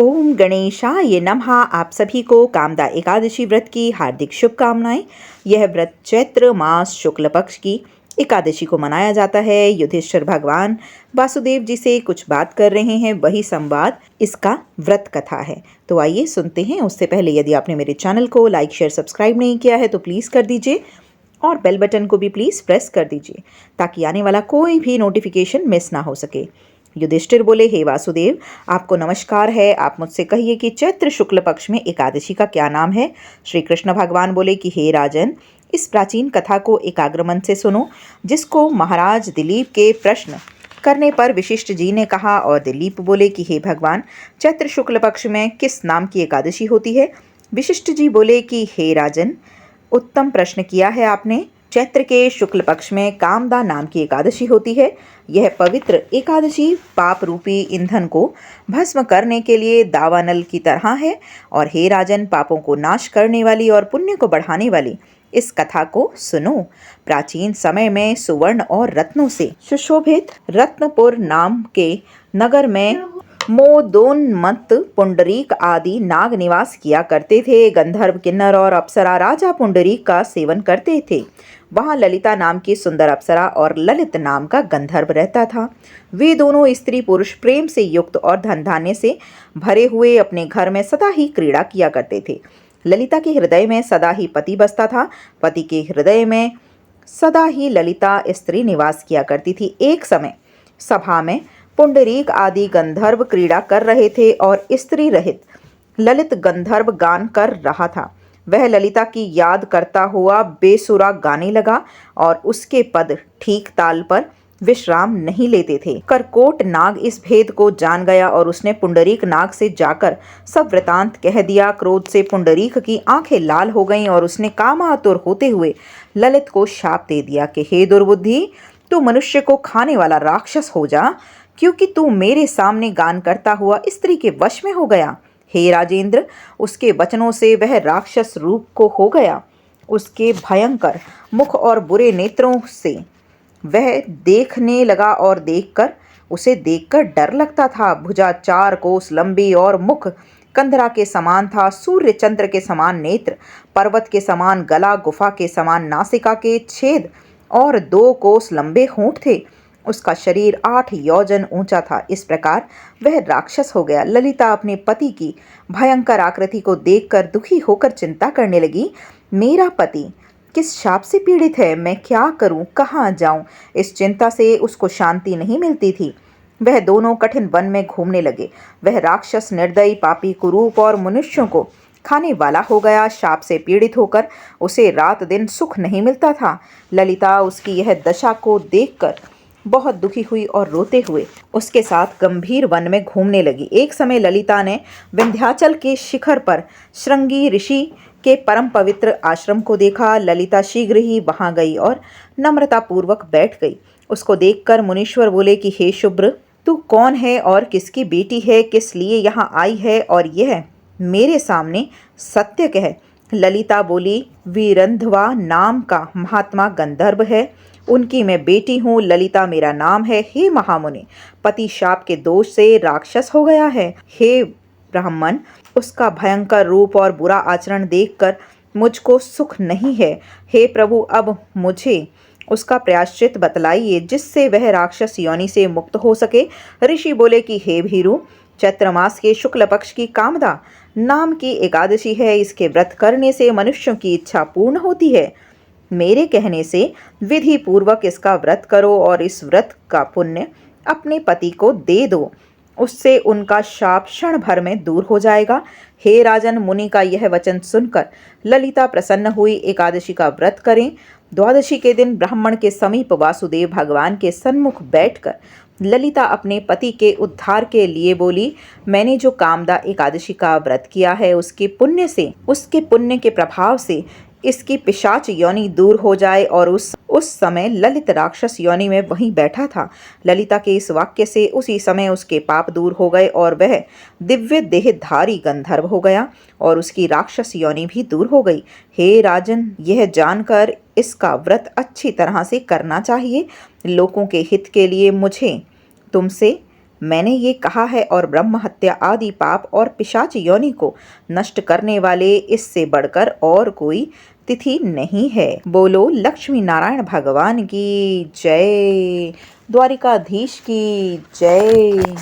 ओम गणेशाय नमः। आप सभी को कामदा एकादशी व्रत की हार्दिक शुभकामनाएं। यह व्रत चैत्र मास शुक्ल पक्ष की एकादशी को मनाया जाता है। युधिष्ठिर भगवान वासुदेव जी से कुछ बात कर रहे हैं, वही संवाद इसका व्रत कथा है। तो आइए सुनते हैं। उससे पहले यदि आपने मेरे चैनल को लाइक शेयर सब्सक्राइब नहीं किया है तो प्लीज़ कर दीजिए और बेल बटन को भी प्लीज़ प्रेस कर दीजिए ताकि आने वाला कोई भी नोटिफिकेशन मिस ना हो सके। युधिष्ठिर बोले, हे वासुदेव, आपको नमस्कार है। आप मुझसे कहिए कि चैत्र शुक्ल पक्ष में एकादशी का क्या नाम है। श्री कृष्ण भगवान बोले कि हे राजन, इस प्राचीन कथा को एकाग्र मन से सुनो, जिसको महाराज दिलीप के प्रश्न करने पर विशिष्ट जी ने कहा। और दिलीप बोले कि हे भगवान, चैत्र शुक्ल पक्ष में किस नाम की एकादशी होती है। विशिष्ट जी बोले कि हे राजन, उत्तम प्रश्न किया है आपने। चैत्र के शुक्ल पक्ष में कामदा नाम की एकादशी होती है। यह पवित्र एकादशी पाप रूपी ईंधन को भस्म करने के लिए दावानल की तरह है। और हे राजन, पापों को नाश करने वाली और पुण्य को बढ़ाने वाली इस कथा को सुनो। प्राचीन समय में सुवर्ण और रत्नों से सुशोभित रत्नपुर नाम के नगर में मोदोन्मत्त पुंडरीक आदि नाग निवास किया करते थे। गंधर्व, किन्नर और अप्सरा राजा पुंडरीक का सेवन करते थे। वहाँ ललिता नाम की सुंदर अप्सरा और ललित नाम का गंधर्व रहता था। वे दोनों स्त्री पुरुष प्रेम से युक्त और धन धान्य से भरे हुए अपने घर में सदा ही क्रीड़ा किया करते थे। ललिता के हृदय में सदा ही पति बसता था। पति के हृदय में सदा ही ललिता स्त्री निवास किया करती थी। एक समय सभा में पुंडरीक आदि गंधर्व क्रीड़ा कर रहे थे और स्त्री रहित ललित गंधर्व गान कर रहा था। वह ललिता की याद करता हुआ बेसुरा गाने लगा और उसके पद ठीक ताल पर विश्राम नहीं लेते थे। करकोट नाग इस भेद को जान गया और उसने पुंडरीक नाग से जाकर सब वृतांत कह दिया। क्रोध से पुंडरीक की आंखें लाल हो गईं और उसने कामातुर होते हुए ललित को शाप दे दिया कि हे दुर्बुद्धि, तू मनुष्य को खाने वाला राक्षस हो जा, क्योंकि तू मेरे सामने गान करता हुआ स्त्री के वश में हो गया। हे राजेंद्र, उसके वचनों से वह राक्षस रूप को हो गया। उसके भयंकर मुख और बुरे नेत्रों से वह देखने लगा और उसे देखकर डर लगता था। भुजा 4 कोस लंबी और मुख कंधरा के समान था। सूर्य चंद्र के समान नेत्र, पर्वत के समान गला, गुफा के समान नासिका के छेद और 2 कोस लंबे होंठ थे। उसका शरीर 8 योजन ऊंचा था। इस प्रकार वह राक्षस हो गया। ललिता अपने पति की भयंकर आकृति को देखकर दुखी होकर चिंता करने लगी। मेरा पति किस शाप से पीड़ित है, मैं क्या करूं, कहाँ जाऊं। इस चिंता से उसको शांति नहीं मिलती थी। वह दोनों कठिन वन में घूमने लगे। वह राक्षस निर्दयी, पापी, कुरूप और मनुष्यों को खाने वाला हो गया। शाप से पीड़ित होकर उसे रात दिन सुख नहीं मिलता था। ललिता उसकी यह दशा को देखकर बहुत दुखी हुई और रोते हुए उसके साथ गंभीर वन में घूमने लगी। एक समय ललिता ने विंध्याचल के शिखर पर श्रृंगी ऋषि के परम पवित्र आश्रम को देखा। ललिता शीघ्र ही वहां गई और नम्रता पूर्वक बैठ गई। उसको देखकर मुनीश्वर बोले कि हे शुभ्र, तू कौन है और किसकी बेटी है, किस लिए यहाँ आई है, और यह मेरे सामने सत्य कह। ललिता बोली, वीरंधवा नाम का महात्मा गंधर्व है, उनकी मैं बेटी हूँ। ललिता मेरा नाम है। हे महामुनि, पति शाप के दोष से राक्षस हो गया है। हे ब्राह्मण, उसका भयंकर रूप और बुरा आचरण देखकर मुझको सुख नहीं है। हे प्रभु, अब मुझे उसका प्रायश्चित बतलाइए जिससे वह राक्षस योनि से मुक्त हो सके। ऋषि बोले कि हे भीरु, चैत्र मास के शुक्ल पक्ष की कामदा नाम की एकादशी है। इसके व्रत करने से मनुष्यों की इच्छा पूर्ण होती है। मेरे कहने से विधि पूर्वक इसका व्रत करो और इस व्रत का पुण्य अपने पति को दे दो, उससे उनका शाप क्षण भर में दूर हो जाएगा। हे राजन, मुनि का यह वचन सुनकर ललिता प्रसन्न हुई। एकादशी का व्रत करें। द्वादशी के दिन ब्राह्मण के समीप वासुदेव भगवान के सन्मुख बैठकर ललिता अपने पति के उद्धार के लिए बोली, मैंने जो कामदा एकादशी का व्रत किया है उसके पुण्य के प्रभाव से इसकी पिशाच योनि दूर हो जाए। और उस समय ललित राक्षस योनि में वहीं बैठा था। ललिता के इस वाक्य से उसी समय उसके पाप दूर हो गए और वह दिव्य देहधारी गंधर्व हो गया और उसकी राक्षस योनि भी दूर हो गई। हे राजन, यह जानकर इसका व्रत अच्छी तरह से करना चाहिए। लोगों के हित के लिए मुझे तुमसे मैंने ये कहा है और ब्रह्म हत्या आदि पाप और पिशाच योनि को नष्ट करने वाले इससे बढ़कर और कोई तिथि नहीं है। बोलो लक्ष्मी नारायण भगवान की जय, द्वारिकाधीश की जय।